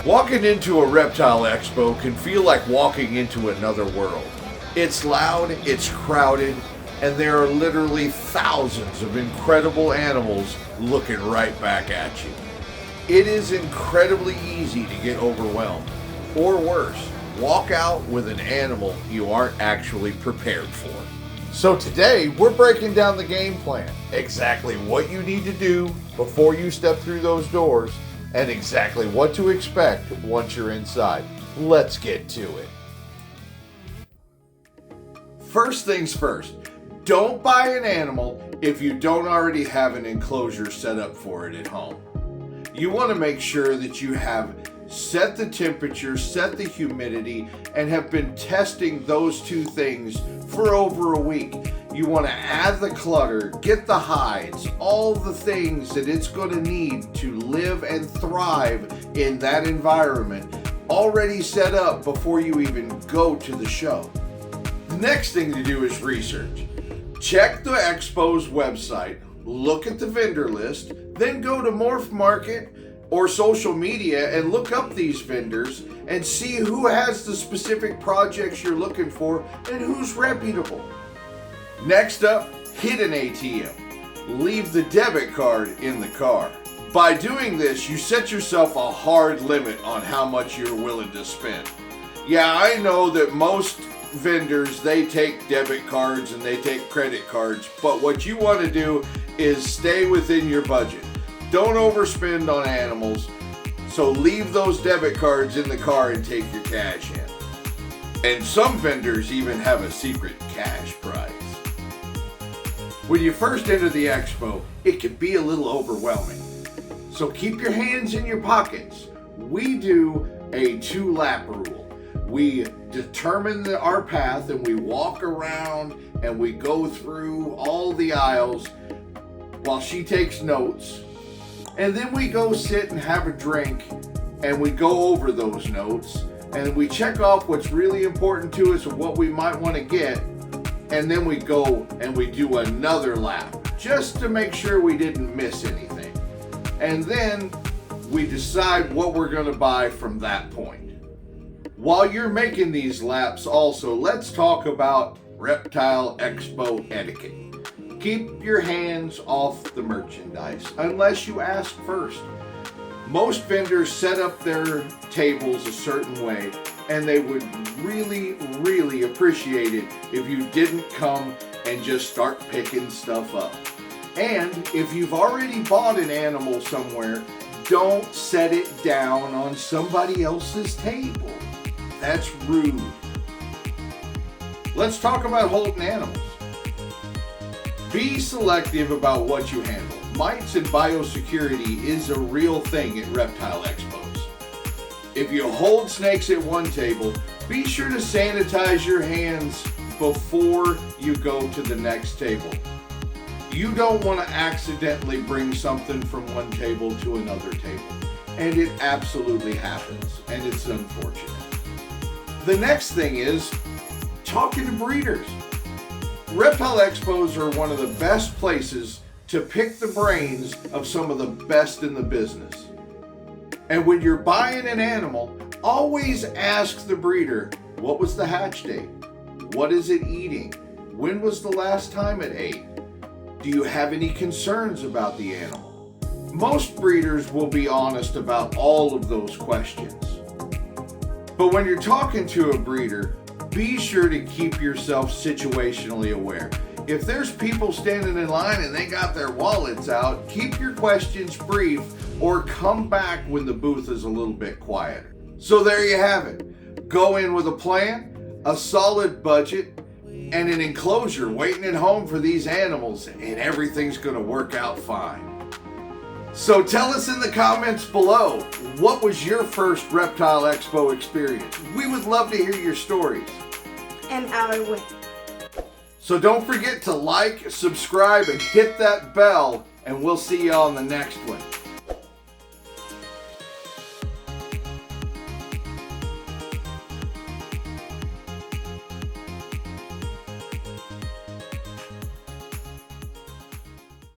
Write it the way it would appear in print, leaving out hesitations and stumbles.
Walking into a reptile expo can feel like walking into another world. It's loud, it's crowded, and there are literally thousands of incredible animals looking right back at you. It is incredibly easy to get overwhelmed, or worse, walk out with an animal you aren't actually prepared for. So today, we're breaking down the game plan, exactly what you need to do before you step through those doors, and exactly what to expect once you're inside. Let's get to it. First things first, don't buy an animal if you don't already have an enclosure set up for it at home. You want to make sure that you have set the temperature, set the humidity, and have been testing those two things for over a week. You want to add the clutter, get the hides, all the things that it's going to need to live and thrive in that environment already set up before you even go to the show. The next thing to do is research. Check the Expo's website, look at the vendor list, then go to Morph Market or social media and look up these vendors and see who has the specific projects you're looking for and who's reputable. Next up, hit an ATM. Leave the debit card in the car. By doing this, you set yourself a hard limit on how much you're willing to spend. Yeah, I know that most vendors, they take debit cards and they take credit cards, but what you want to do is stay within your budget. Don't overspend on animals, so leave those debit cards in the car and take your cash in. And some vendors even have a secret cash prize. When you first enter the expo, it can be a little overwhelming. So keep your hands in your pockets. We do a 2-lap rule. We determine our path and we walk around and we go through all the aisles while she takes notes. And then we go sit and have a drink and we go over those notes and we check off what's really important to us and what we might want to get. And then we go and we do another lap just to make sure we didn't miss anything. And then we decide what we're going to buy from that point. While you're making these laps also, let's talk about Reptile Expo etiquette. Keep your hands off the merchandise unless you ask first. Most vendors set up their tables a certain way, and they would really appreciate it if you didn't come and just start picking stuff up. And if you've already bought an animal somewhere, don't set it down on somebody else's table. That's rude. Let's talk about holding animals. Be selective about what you handle. Mites and biosecurity is a real thing at reptile expos. If you hold snakes at one table, be sure to sanitize your hands before you go to the next table. You don't want to accidentally bring something from one table to another table. And it absolutely happens, and it's unfortunate. The next thing is talking to breeders. Reptile expos are one of the best places to pick the brains of some of the best in the business. And when you're buying an animal, always ask the breeder, what was the hatch date? What is it eating? When was the last time it ate? Do you have any concerns about the animal? Most breeders will be honest about all of those questions. But when you're talking to a breeder, be sure to keep yourself situationally aware. If there's people standing in line and they got their wallets out, keep your questions brief or come back when the booth is a little bit quieter. So there you have it. Go in with a plan, a solid budget, and an enclosure waiting at home for these animals, and everything's going to work out fine. So tell us in the comments below, what was your first Reptile Expo experience? We would love to hear your stories. And our win. So don't forget to like, subscribe, and hit that bell, and we'll see you on the next one.